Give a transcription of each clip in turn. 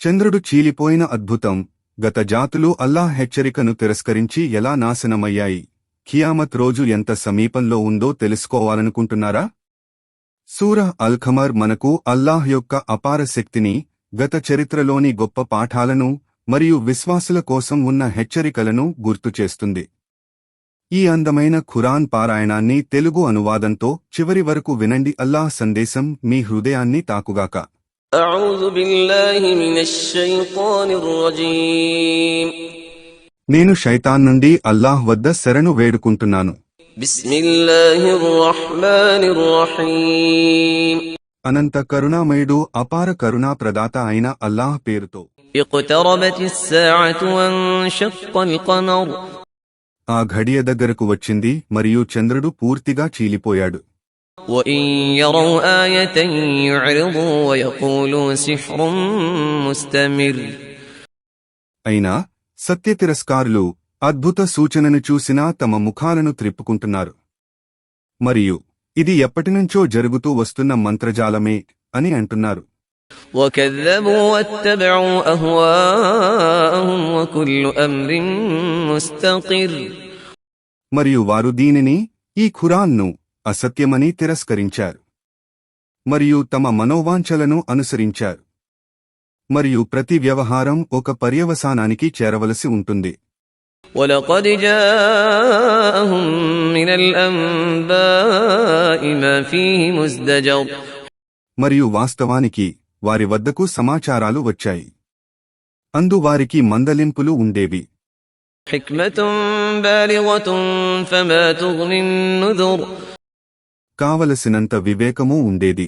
చంద్రుడు చీలిపోయిన అద్భుతం. గత జాతులు అల్లాహ్ హెచ్చరికను తిరస్కరించి ఎలా నాశనమయ్యాయి. ఖియామత్ రోజు ఎంత సమీపంలో ఉందో తెలుసుకోవాలనుకుంటున్నారా? సూరహ్ అల్ ఖమర్ మనకు అల్లాహ్ యొక్క అపార శక్తిని, గత చరిత్రలోని గొప్ప పాఠాలను మరియు విశ్వాసుల కోసం ఉన్న హెచ్చరికలను గుర్తుచేస్తుంది. ఈ అందమైన ఖురాన్ పారాయణాన్ని తెలుగు అనువాదంతో చివరి వరకు వినండి. అల్లాహ్ సందేశం మీ హృదయాన్ని తాకుగాక. నేను శైతాన్ నుండి అల్లాహ్ వద్ద శరణు వేడుకుంటున్నాను. అనంత కరుణామయుడు, అపార కరుణా ప్రదాత అయిన అల్లాహ్ పేరుతో. ఆ ఘడియ దగ్గరకు వచ్చింది మరియు చంద్రుడు పూర్తిగా చీలిపోయాడు. అయినా సత్యతిరస్కారులు అద్భుత సూచనను చూసినా తమ ముఖాలను త్రిప్పుకుంటున్నారు మరియు ఇది ఎప్పటినుంచో జరుగుతూ వస్తున్న మంత్రజాలమే అని అంటున్నారు. మరియు వారు దీనిని, ఈ ఖురాన్ను అసత్యమని తిరస్కరించారు మరియు తమ మనోవాంఛలను అనుసరించారు. మరియు ప్రతి వ్యవహారం ఒక పర్యవసానానికి చేరవలసి ఉంటుంది. وَلَقَدْ جَاءَهُم مِّنَ الْأَنبَاءِ مَا فِيهِ مُزْدَجَرٌ మరియు వాస్తవానికి వారి వద్దకు సమాచారాలు వచ్చాయి, అందు వారికి మందలింపులు ఉండేవి. حِكْمَةٌ بَالِغَةٌ فَمَا تُغْنِ النُّذُرُ కావలసినంత వివేకమూ ఉండేది,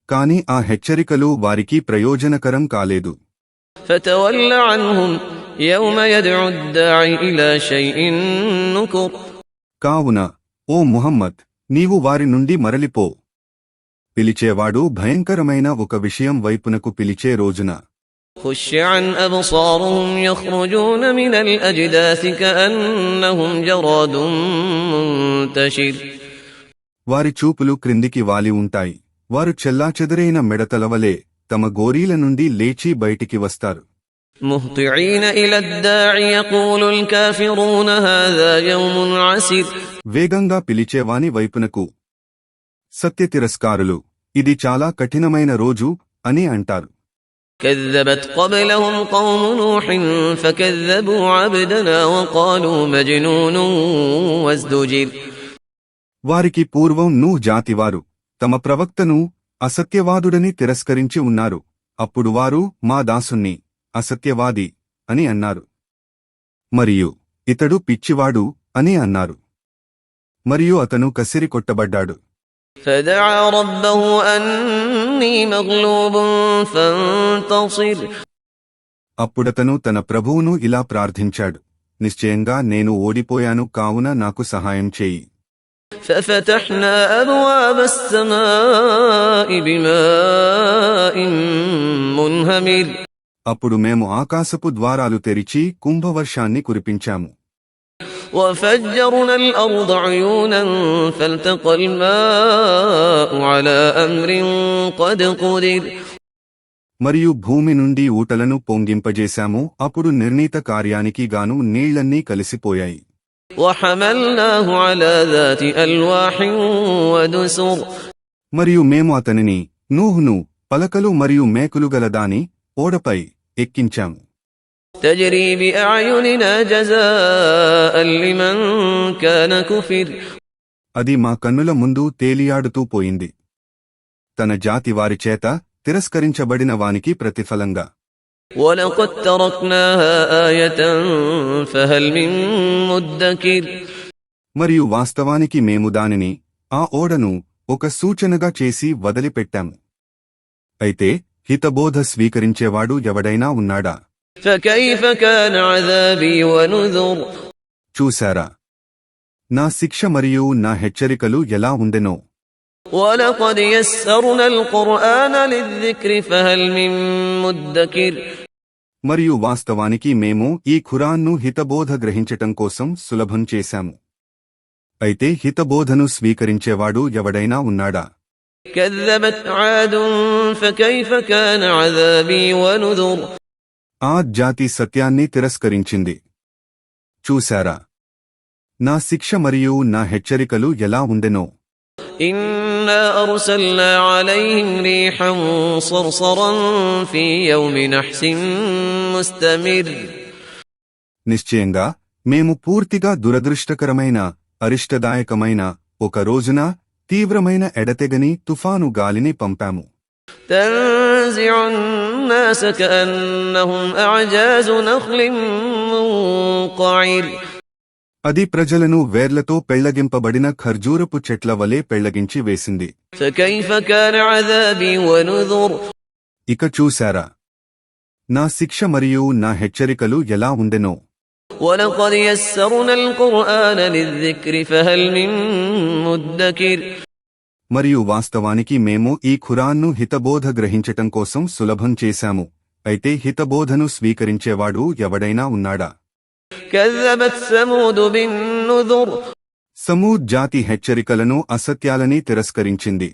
కాని ఆ హెచ్చరికలు వారికి ప్రయోజనకరం కాలేదు. فَتَوَلَّ عَنْهُمْ يَوْمَ يَدْعُ الدَّاعِ إِلَى شَيْءٍ نُكُرٍ కావున ఓ ముహమ్మద్, నీవు వారి నుండి మరలిపో. పిలిచేవాడు భయంకరమైన ఒక విషయం వైపునకు పిలిచే రోజున. خُشِّ عَنْ أَبْصَارُهُمْ يَخْرُجُونَ مِنَ الْأَجْدَاثِ كَأَنَّهُمْ جَرَادٌ مُنْتَشِرٌ వారి చూపులు క్రిందికి వాలి ఉంటాయి, వారు చెల్లాచెదరైన మిడతలవలే తమ గోరీల నుండి లేచి బయటికి వస్తారు. مُهْطِعِينَ إِلَى الدَّاعِ يَقُولُ الْكَافِرُونَ هَذَا يَوْمٌ عَسِرٌ వేగంగా పిలిచేవాని వైపునకు సత్యతిరస్కారులు, ఇది చాలా కఠినమైన రోజు అని అంటారు. كَذَّبَتْ قَبْلَهُمْ قَوْمُ نُوحٍ فَكَذَّبُوا عَبْدَنَا وَقَالُوا مَجْنُونٌ وَازْدُجِرَ వారికి పూర్వం నూహ్ జాతివారు తమ ప్రవక్తను అసత్యవాదుడని తిరస్కరించి ఉన్నారు. అప్పుడు వారు మా దాసుణ్ణి అసత్యవాది అని అన్నారు, మరియు ఇతడు పిచ్చివాడు అని అన్నారు, మరియు అతను కసిరి కొట్టబడ్డాడు. فَدَعَا رَبَّهُ أَنِّي مَغْلُوبٌ فَانتَصِرْ అప్పుడతను తన ప్రభువును ఇలా ప్రార్థించాడు, నిశ్చయంగా నేను ఓడిపోయాను, కావున నాకు సహాయం చేయి. فَفَتَحْنَا أَبْوَابَ السَّمَاءِ بِمَاءٍ مُنْهَمِرٍ అప్పుడు మేము ఆకాశపు ద్వారాలు తెరిచి కుంభవర్షాన్ని కురిపించాము. وَفَجَّرْنَا الْأَرْضَ عُيُونًا فَالْتَقَى الْمَاءُ عَلَى أَمْرٍ قَدْ قُدِرَ మరియు భూమి నుండి ఊటలను పొంగింపజేశాము, అప్పుడు నిర్ణీత కార్యానికి గాను నీళ్లన్నీ కలిసిపోయాయి. وَحَمَلْنَاهُ عَلَى ذَاتِ أَلْوَاحٍ وَدُسُرٍ మరియు మేము అతనిని, నూహును, పలకలు మరియు మేకులు గల దాని ఓడపై ఎక్కించాము. تَجْرِي بِأَعْيُنِنَا جَزَاءً لِمَنْ كَانَ كُفِرَ అది మా కన్నుల ముందు తేలియాడుతూ పోయింది, తన జాతి వారి చేత తిరస్కరించబడిన వానికి ప్రతిఫలంగా. وَلَقَدْ تَرَكْنَاهَا آيَةً فَهَلْ مِن مُّدَّكِرٍ మరియు వాస్తవానికి మేము దానిని, ఆ ఓడను, ఒక సూచనగా చేసి వదిలిపెట్టాము. అయితే హితబోధ స్వీకరించేవాడు ఎవడైనా ఉన్నాడా? فَكَيْفَ كَانَ عَذَابِي وَنُذُرِ చూశారా నా శిక్ష మరియు నా హెచ్చరికలు ఎలా ఉండెనో. وَلَقَدْ يَسَّرْنَا الْقُرْآنَ لِلذِّكْرِ فَهَلْ مِن مُّدَّكِرٍ మరియు వాస్తవానికి మేము ఈ ఖురాన్ను హితబోధ గ్రహించటం కోసం సులభం చేశాము. అయితే హితబోధను స్వీకరించేవాడు ఎవడైనా ఉన్నాడా? كذبت عاد فكيف كان عذابي ونذر ఆ జాతి సత్యాన్ని తిరస్కరించింది. చూశారా, నా శిక్ష మరియు నా హెచ్చరికలు ఎలా ఉండెనో. إنا أرسلنا عليهم ريحا صرصرا في يوم نحس مستمر నిశ్చయంగా మేము పూర్తిగా దురదృష్టకరమైన అరిష్టదాయకమైన ఒక రోజున తీవ్రమైన ఎడతెగని తుఫాను గాలిని పంపాము. تنزع الناس كأنهم أعجاز نخل منقعر అది ప్రజలను వేర్లతో పెళ్లగింపబడిన ఖర్జూరపు చెట్ల వలె పెళ్లగించి వేసింది. فكيف كان عذابي ونذر ఇక చూశారా, నా శిక్ష మరియు నా హెచ్చరికలు ఎలా ఉండెనో. ولقد يسرنا القرآن للذكر فهل من مدكر మరియు వాస్తవానికి మేము ఈ ఖురాన్ను హితబోధ గ్రహించటం కోసం సులభం చేశాము. అయితే హితబోధను స్వీకరించేవాడు ఎవడైనా ఉన్నాడా? كذبت ثمود بالنذر సమూద్ జాతి హెచ్చరికలను అసత్యాలని తిరస్కరించింది.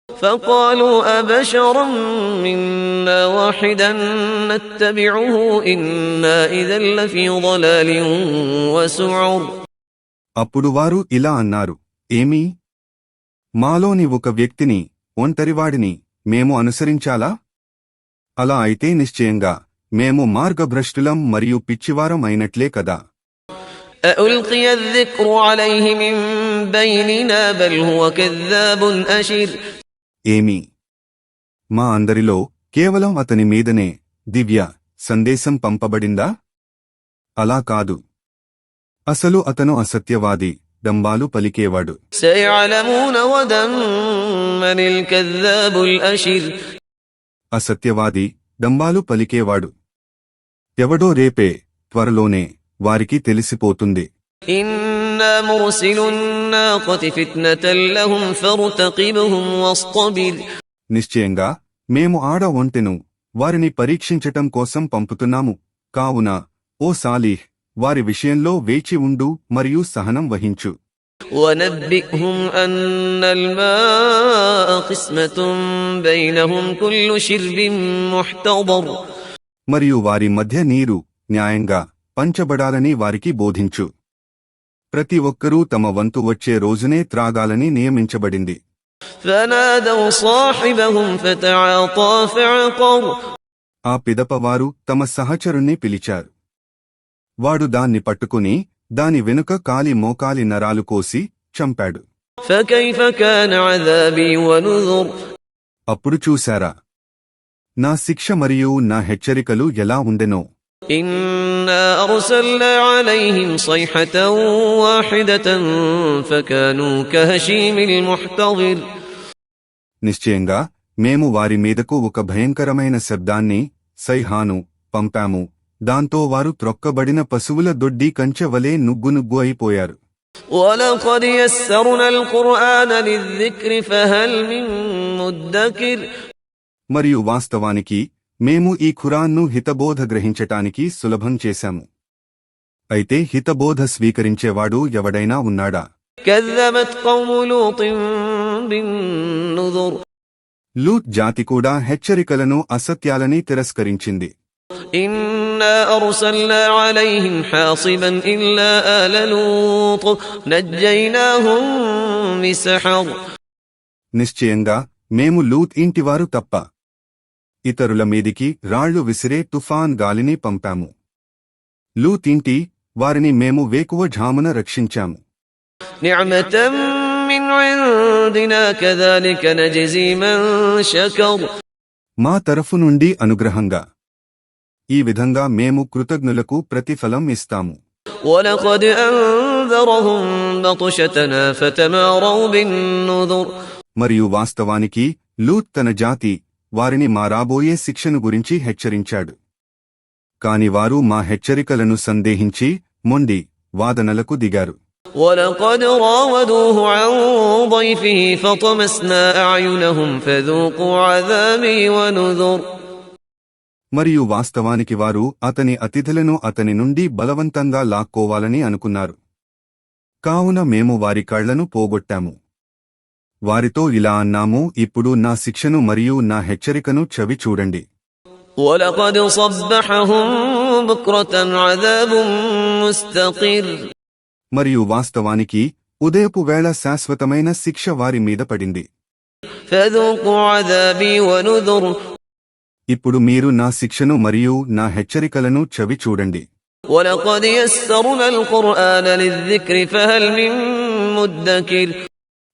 فقالوا أبشرا منا واحدا نتبعه إنا إذا لفي ضلال وسعر అప్పుడు వారు ఇలా అన్నారు, ఏమీ, మాలోని ఒక వ్యక్తిని, ఒంటరివాడిని మేము అనుసరించాలా? అలా అయితే నిశ్చయంగా మేము మార్గభ్రష్టులం మరియు పిచ్చివారం అయినట్లే కదా. أألقي الذكر عليه من بيننا بل هو كذاب أشر ఏమీ, మా అందరిలో కేవలం అతని మీదనే దివ్య సందేశం పంపబడిందా? అలా కాదు, అసలు అతను అసత్యవాది, డంబాలు పలికేవాడు. سيعلمون غدا من الكذاب الأشر అసత్యవాది, డంబాలు పలికేవాడు ఎవడో రేపే, త్వరలోనే వారికి తెలిసిపోతుంది. إنا مرسل الناقة فتنة لهم فارتقبهم واصطبر నిశ్చయంగా మేము ఆడ ఒంటెను వారిని పరీక్షించటం కోసం పంపుతున్నాము. కావున ఓ సాలీహ్, వారి విషయంలో వేచి ఉండు మరియు సహనం వహించు. ونبئهم أن الماء قسمة بينهم كل شرب محتضر మరియు వారి మధ్య నీరు న్యాయంగా పంచబడాలని వారికి బోధించు. ప్రతి ఒక్కరూ తమ వంతు వచ్చే రోజునే త్రాగాలని నియమించబడింది. فنادوا صاحبهم فتعاطى فعقر ఆ పిదప వారు తమ సహచరుణ్ణి పిలిచారు. వాడు దాన్ని పట్టుకుని దాని వెనుక కాలి మోకాలి నరాలు కోసి చంపాడు. فكيف كان عذابي ونذر అప్పుడు చూశారా, నా శిక్ష మరియు నా హెచ్చరికలు ఎలా ఉండెనో. إنا أرسلنا عليهم صيحة واحدة فكانوا كهشيم المحتضر నిశ్చయంగా మేము వారి మీదకు ఒక భయంకరమైన శబ్దాన్ని, సైహాను, పంపాము. దాంతో వారు త్రొక్కబడిన పశువుల దొడ్డి కంచె వలె నుగ్గునుగ్గు అయిపోయారు. ولقد يسرنا القرآن للذكر فهل من مدكر మరియు వాస్తవానికి మేము ఈ ఖురాన్ను హితబోధ గ్రహించటానికి సులభం చేశాము. అయితే హితబోధ స్వీకరించేవాడు ఎవడైనా ఉన్నాడా? كذبت قوم لوط بالنذر లూత్ జాతి కూడా హెచ్చరికలను అసత్యాలని తిరస్కరించింది. إنا أرسلنا عليهم حاصبا إلا آل لوط نجيناهم بسحر నిశ్చయంగా మేము లూత్ ఇంటివారు తప్ప ఇతరుల మీదికి రాళ్లు విసిరే తుఫాన్ గాలిని పంపాము. లూత్ ఇంటి వారిని మేము వేకువ ఝామున రక్షించాము. نعمة من عندنا كذلك نجزي من شكر మా తరఫు నుండి అనుగ్రహంగా ఈ విధంగా మేము కృతజ్ఞులకు ప్రతిఫలం ఇస్తాము. ولقد أنذرهم بطشتنا فتماروا بالنذر మరియు వాస్తవానికి లూత్ తన జాతి వారిని మా రాబోయే శిక్షను గురించి హెచ్చరించాడు. కాని వారు మా హెచ్చరికలను సందేహించి మొండి వాదనలకు దిగారు. ولقد راودوه عن ضيفه فطمسنا أعينهم فذوقوا عذابي ونذر మరియు వాస్తవానికి వారు అతని అతిథులను అతని నుండి బలవంతంగా లాక్కోవాలని అనుకున్నారు. కావున మేము వారి కళ్లను పోగొట్టాము. వారితో ఇలా అన్నాము, ఇప్పుడు నా శిక్షను మరియు నా హెచ్చరికను చవి చూడండి. ولقد صبحهم بكرة عذاب مستقر మరియు వాస్తవానికి ఉదయపు వేళ శాశ్వతమైన శిక్ష వారి మీద పడింది. فذوقوا عذابي ونذر ఇప్పుడు మీరు నా శిక్షను మరియు నా హెచ్చరికలను చవి చూడండి. ولقد يسرنا القرآن للذكر فهل من مدكر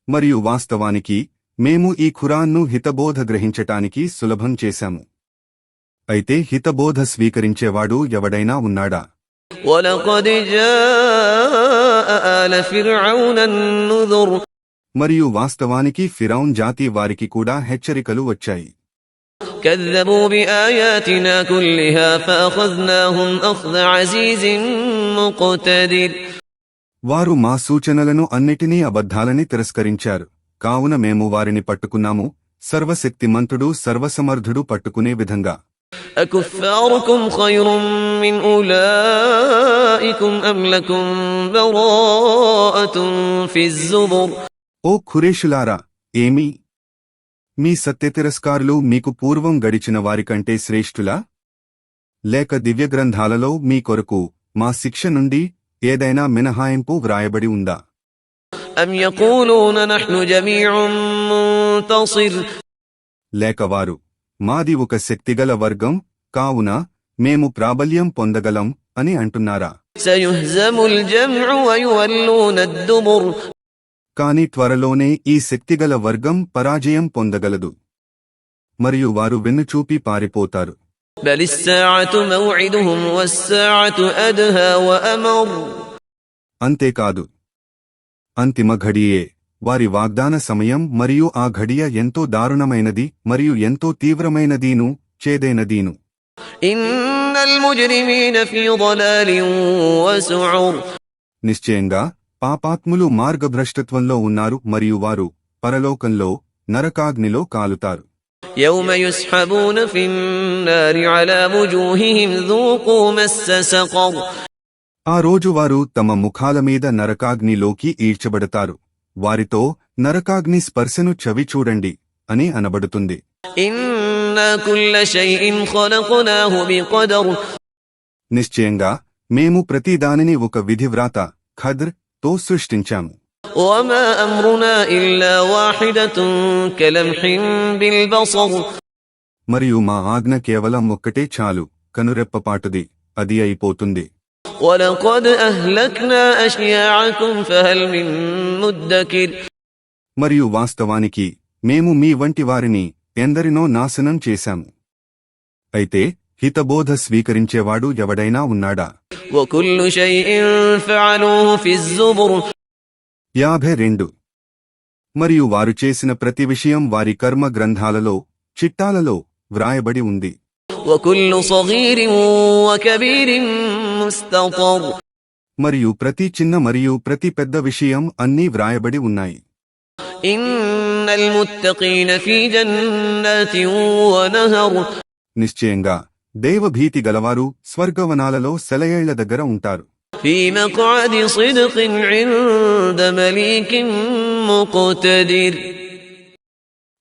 మరియు వాస్తవానికి మేము ఈ ఖురాన్ను హితబోధ గ్రహించటానికి సులభం చేశాము. అయితే హితబోధ స్వీకరించేవాడు ఎవడైనా ఉన్నాడా? ولقد جاء آل فرعون النذر మరియు వాస్తవానికి ఫిరౌన్ జాతి వారికి కూడా హెచ్చరికలు వచ్చాయి. كذبوا بآياتنا كلها فأخذناهم أخذ عزيز مقتدر వారు మా సూచనలను అన్నిటినీ అబద్ధాలని తిరస్కరించారు, కావున మేము వారిని పట్టుకున్నాము, సర్వశక్తిమంతుడు సర్వసమర్థుడు పట్టుకునే విధంగా. أكفاركم خير من أولئكم أم لكم براءة في الزبر ఓ ఖురేషులారా, ఏమి మీ సత్యతిరస్కారులు మీకు పూర్వం గడిచిన వారికంటే శ్రేష్ఠులా? లేక దివ్యగ్రంథాలలో మీ కొరకు మా శిక్ష నుండి ఏదైనా మినహాయింపు వ్రాయబడి ఉందా? أم يقولون نحن جميع منتصر లేక వారు మాది ఒక శక్తిగల వర్గం కావున మేము ప్రాబల్యం పొందగలం అని అంటున్నారా? سيهزم الجمع ويولون الدبر కాని త్వరలోనే ఈ శక్తిగల వర్గం పరాజయం పొందగలదు మరియు వారు వెన్నుచూపి పారిపోతారు. بل الساعة موعدهم والساعة أدهى وأمر అంతేకాదు, అంతిమ ఘడియే వారి వాగ్దాన సమయం మరియు ఆ ఘడియ ఎంతో దారుణమైనది మరియు ఎంతో తీవ్రమైనదీను చేదైనదీను. إن المجرمين في ضلال وسعر నిశ్చయంగా పాపాత్ములు మార్గభ్రష్టత్వంలో ఉన్నారు మరియు వారు పరలోకంలో నరకాగ్నిలో కాలుతారు. يوم يسحبون في النار على وجوههم ذوقوا مس سقر ఆ రోజు వారు తమ ముఖాల మీద నరకాగ్నిలోకి ఈడ్చబడతారు, వారితో నరకాగ్ని స్పర్శను చవి చూడండి అని అనబడుతుంది. إنا كل شيء خلقناه بقدر నిశ్చయంగా మేము ప్రతి దానిని ఒక విధివ్రాత ఖద్ర్ తో సృష్టించాము. وما أمرنا إلا واحدة كلمح بالبصر మరియు మా ఆజ్ఞ కేవలం ఒక్కటే చాలు, కనురెప్పపాటుది, అది అయిపోతుంది. ولقد أهلكنا أشياعكم فهل من مدكر మరియు వాస్తవానికి మేము మీ వంటి వారిని ఎందరినో నాశనం చేశాము. అయితే హితబోధ స్వీకరించేవాడు ఎవడైనా ఉన్నాడా? وكل شيء فعلوه في الزبر 52 మరియు వారు చేసిన ప్రతి విషయం వారి కర్మ గ్రంథాలలో చిట్టాలలో వ్రాయబడి ఉంది. وكل صغير وكبير مستطر మరియు ప్రతి చిన్న మరియు ప్రతి పెద్ద విషయం అన్నీ వ్రాయబడి ఉన్నాయి. إن المتقين في جنات ونهر నిశ్చయంగా దైవభీతి గలవారు స్వర్గవనాలలో సెలయేళ్ల దగ్గర ఉంటారు. في مقعد صدق عند مليك مقتدر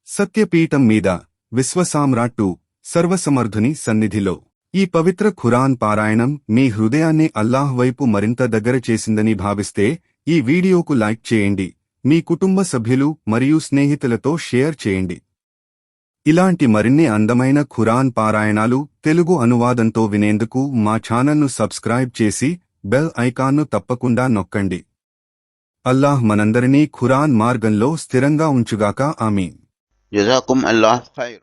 సత్యపీఠం మీద విశ్వసామ్రాట్టు సర్వసమర్థుని సన్నిధిలో. ఈ పవిత్ర ఖురాన్ పారాయణం మీ హృదయాన్ని అల్లాహ్ వైపు మరింత దగ్గర చేసిందని భావిస్తే ఈ వీడియోకు లైక్ చేయండి, మీ కుటుంబ సభ్యులు మరియు స్నేహితులతో షేర్ చేయండి. ఇలాంటి మరిన్ని అందమైన ఖురాన్ పారాయణాలు తెలుగు అనువాదంతో వినేందుకు మా ఛానల్ను సబ్స్క్రైబ్ చేసి బెల్ ఐకాన్ను తప్పకుండా నొక్కండి. అల్లాహ్ మనందరినీ ఖురాన్ మార్గంలో స్థిరంగా ఉంచుగాక. ఆమీన్. జజాకుం అల్లాహ్ ఖైర్.